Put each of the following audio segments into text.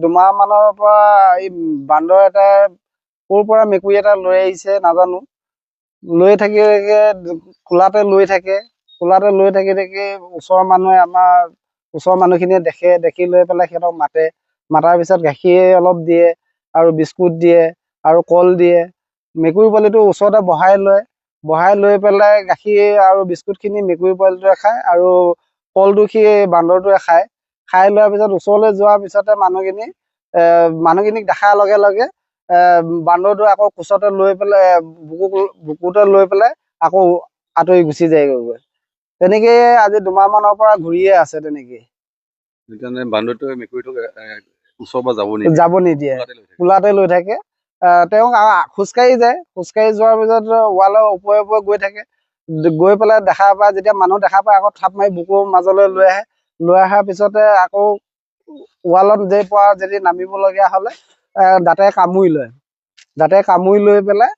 দুমাহ মানৰ পৰা এই বান্দৰ এটা ক'ৰ পৰা মেকুৰী এটা লৈ আহিছে নাজানো। লৈ থাকি কোলাতে লৈ থাকে ওচৰৰ মানুহে আমাৰ ওচৰৰ মানুহখিনিয়ে দেখি লৈ পেলাই সিহঁতক মাতাৰ পিছত গাখীৰ অলপ দিয়ে আৰু বিস্কুট দিয়ে আৰু কল দিয়ে। মেকুৰী পোৱালিটো ওচৰতে বহাই লৈ পেলাই গাখীৰ আৰু বিস্কুটখিনি মেকুৰী পোৱালিটোৱে খায় আৰু কলটো সি বান্দৰটোৱে খাই লোৱাৰ পিছত ওচৰলৈ যোৱাৰ পিছতে মানুহখিনিক দেখাৰ লগে লগে বান্দৰটো আকৌ কোচতে লৈ পেলাই বুকুতে লৈ পেলাই আকৌ আঁতৰি গুচি যায়গৈ। তেনেকেই আজি দুমাহ মানৰ পৰা ঘূৰিয়ে আছে তেনেকেই। বান্দৰটোৱে মেকুৰীটোক ওচৰৰ পৰা যাব নিদিয়ে, কোলাতে লৈ থাকে। তেওঁক খোজকাঢ়ি যোৱাৰ পিছত ৱালৰ ওপৰে গৈ থাকে। গৈ পেলাই যেতিয়া মানুহ দেখা পায় আকৌ থাপ মাৰি বুকুৰ মাজলৈ লৈ অহাৰ পিছতে আকৌ ৱালত যদি নামিবলগীয়া হ'লে দাঁতে কামুৰি লৈ পেলাই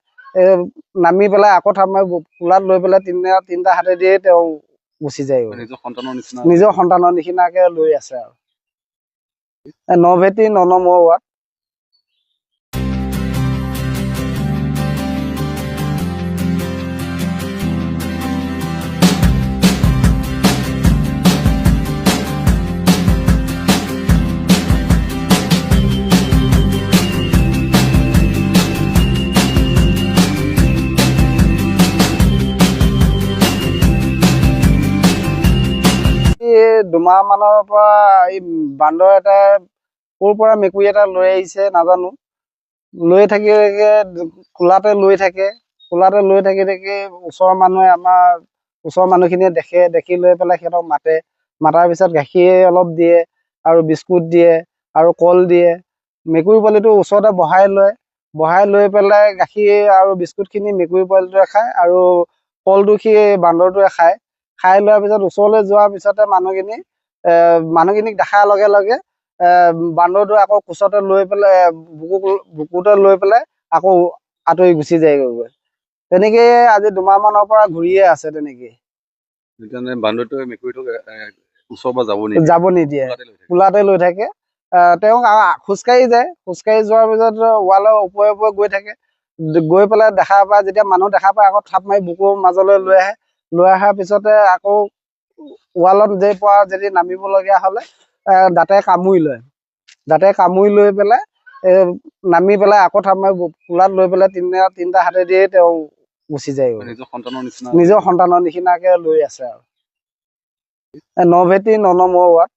নামি পেলাই আকৌ থাপ মাৰি কোলাত লৈ পেলাই তিনিটা হাতে দিয়ে তেওঁ গুচি যায়। নিজৰ সন্তানৰ নিচিনাকে লৈ আছে আৰু নভেটি ননমৰ ৱাৰ্ড। দুমাহ মানৰ পৰা এই বান্দৰ এটা ক'ৰ পৰা মেকুৰী এটা লৈ আহিছে নাজানো। লৈ থাকি কোলাতে লৈ থাকে ওচৰৰ মানুহখিনিয়ে দেখি লৈ পেলাই সিহঁতক মাতাৰ পিছত গাখীৰ অলপ দিয়ে আৰু বিস্কুট দিয়ে আৰু কল দিয়ে। মেকুৰী পোৱালিটো ওচৰতে বহাই লৈ পেলাই গাখীৰ আৰু বিস্কুটখিনি মেকুৰী পোৱালিটোৱে খায় আৰু কলটো সি বান্দৰটোৱে খাই লোৱাৰ পিছত ওচৰলৈ যোৱাৰ পিছতে মানুহখিনিক দেখাৰ লগে লগে বান্দৰটো আকৌ কোচতে লৈ পেলাই বুকুতে লৈ পেলাই আকৌ আঁতৰি গুচি যায়গৈ। তেনেকেই আজি দুমাহ মানৰ পৰা ঘূৰিয়ে আছে তেনেকেই। বান্দৰটোৱে মেকুৰীটোক ওচৰৰ পৰা যাব নিদিয়ে, কোলাতে লৈ থাকে। তেওঁক খোজকাঢ়ি যোৱাৰ পিছত ৱালৰ ওপৰে গৈ থাকে। গৈ পেলাই যেতিয়া মানুহ দেখা পায় আকৌ থাপ মাৰি বুকুৰ মাজলৈ লৈ অহাৰ পিছতে আকৌ ৱালত যদি নামিবলগীয়া হ'লে দাঁতে কামুৰি লৈ পেলাই নামি পেলাই আকৌ থাপ মাৰি কোলাত লৈ পেলাই তিনিটা হাতে দিয়ে তেওঁ গুচি যায়। নিজৰ সন্তানৰ নিচিনাকে লৈ আছে আৰু নভেটি ননমৰ ৱাৰ্ড।